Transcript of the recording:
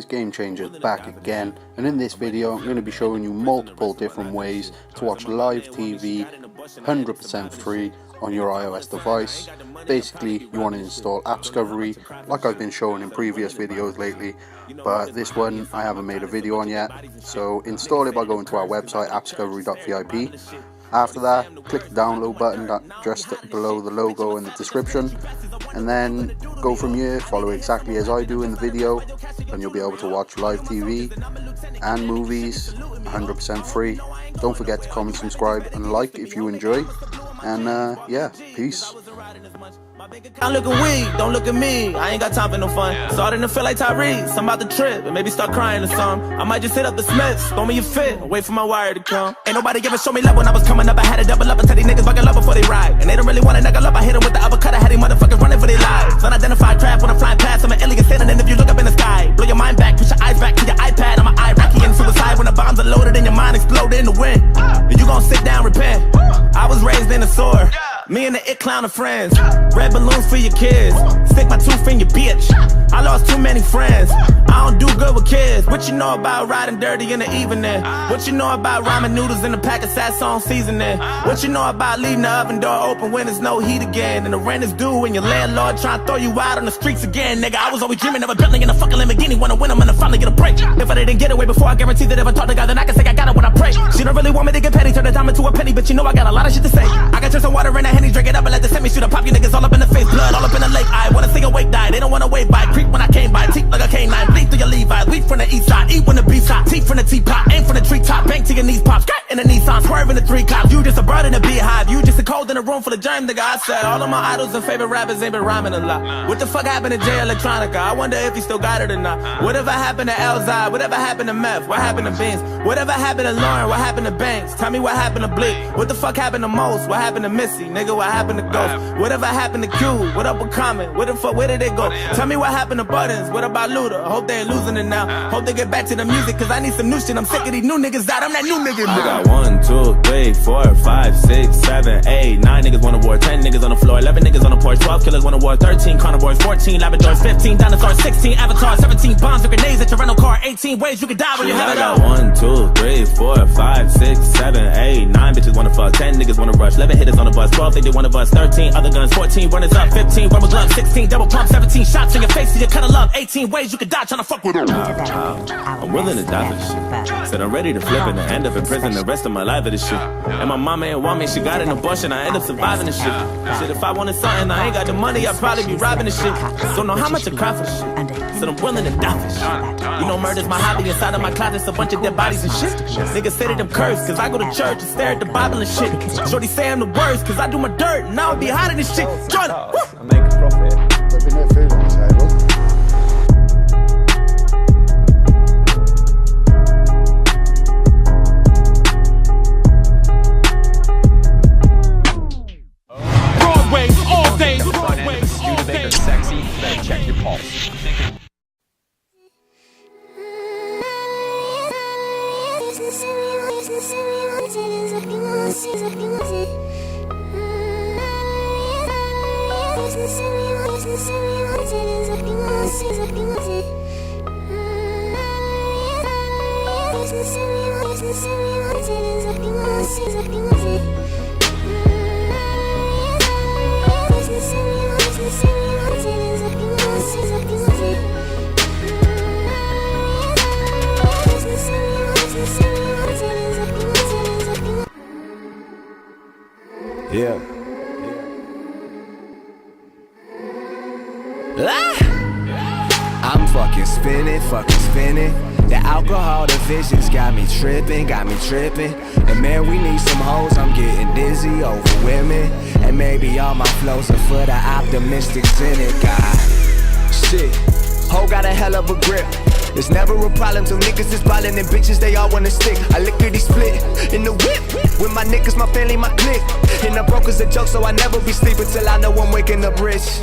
guys, Game Changer back again, and in this video I'm going to be showing you multiple different ways to watch live TV 100% free on your iOS device. Basically, you want to install AppScovery like I've been showing in previous videos lately, but this one I haven't made a video on yet. So install it by going to our website appscovery.vip. After that, click the download button just below the logo in the description, and then go from here, follow exactly as I do in the video, and you'll be able to watch live TV and movies 100% free. Don't forget to comment, subscribe and like if you enjoy, and yeah, peace. I'm looking weak, don't look at me, I ain't got time for no fun. Starting to feel like Tyrese, I'm about to trip and maybe start crying or something. I might just hit up the Smiths, throw me a fit, wait for my wire to come. Ain't nobody ever show me love when I was coming up. I had to double up and tell these niggas buckle up before they ride. And they don't really wanna knuckle up, I hit them with the uppercut. I had these motherfuckers running for their lives. Unidentified craft when I'm flying past, I'm an alien standing in if you look up in the sky. Blow your mind back, push your eyes back to your iPad. I'm an Iraqi and suicide when the bombs are loaded and your mind exploded in the wind. And you gon' sit down, repent. I was raised in a sword. Me and the it clown are friends. Red balloons for your kids. Stick my tooth in your bitch. I lost too many friends. I don't do good with kids. What you know about riding dirty in the evening? What you know about ramen noodles in a pack of Sasson seasoning? What you know about leaving the oven door open when there's no heat again? And the rent is due and your landlord trying to throw you out on the streets again. Nigga, I was always dreaming of a building in a fucking Lamborghini. Wanna win them and finally get a break. If I didn't get away before, I guarantee that if I talk to God, then I can say I got it when I pray. She don't really want me to get petty, turn a dime into a penny, but you know I got a lot of shit to say. I got just some water in a Henny, drink it up and let the semi shoot up. Pop you niggas all up in the face, blood all up in the lake. I wanna see awake die, they don't wanna wave by. Creep when I came by, teeth like a canine, bleed through your Levi's. Weed from the east side, eat when the beast hot. Teeth from the teapot, aim from the treetop, bank to your knees pop. Skirt in the Nissan, swerve in the 3 cops. You just a bird in a beehive, you just a cold in a room full of germ, nigga. I said all of my idols and favorite rappers ain't been rhyming a lot. What the fuck happened to Jay Electronica? I wonder if he still got it or not. Whatever happened to Elzai? Whatever happened to Meth? What happened to Beans? Whatever happened to Lauren? What happened to Banks? Tell me what happened to Bleak? What the fuck happened to Most? What happened to Missy? Nigga, what happened to Ghost? Whatever happened to Q? What up with Common? Where the fuck, where did they go? Tell me what happened to Buttons? What about Luda? I hope they ain't losing it now. Hope they get back to the music, cause I need some new shit. I'm sick of these new niggas out. I'm that new nigga. I got 1, 2, 3, 4, 5, 6, 7, 8, 9 niggas wanna war, 10 niggas on the floor, 11 niggas on the porch, 12 killers wanna war, 13 carnivores, 14 labradors, 15 dinosaurs, 16 avatars, 17 bombs or grenades at your rental car, 18 ways you can die when you have it all. I got 1, 2, 3, 4, 5, 6, 7, 8, 9 bitches wanna fuck, 10 niggas wanna rush, 11 hitters on the bus, 12 they did one of us, 13 other guns, 14 runners up, 15 rubber gloves, 16 double pump, 17 shots in your face to your cut of love, 18 ways you could die trying to fuck with her. I'm willing to die for this shit. Said I'm ready to flip and end up in prison the rest of my life for this shit. And my mama ain't want me, she got an abortion, I end up surviving this shit. Shit, if I wanted something, I ain't got the money, I'd probably be robbing this shit. Don't know how much I cry for shit. Said I'm willing to die for shit. You know murder's my hobby, inside of my closet's a bunch of dead bodies and shit. Niggas say that I'm cursed, cause I go to church and stare at the Bible and shit. Shorty say I'm the worst, cause I do my dirt, and I would be hiding this shit. Joyner, I make a profit. There'll be no food on the table. All day, sexy, better check your pulse. Yeah. I'm fucking spinning. The alcohol, the visions got me tripping. And man, we need some hoes, I'm getting dizzy over women. And maybe all my flows are for the optimistic cynic guy. Shit, hoe got a hell of a grip. It's never a problem till niggas is ballin' and bitches, they all wanna stick. I lickety split in the whip with my niggas, my family, my clique. And the broker's a joke, so I never be sleeping till I know I'm waking up rich.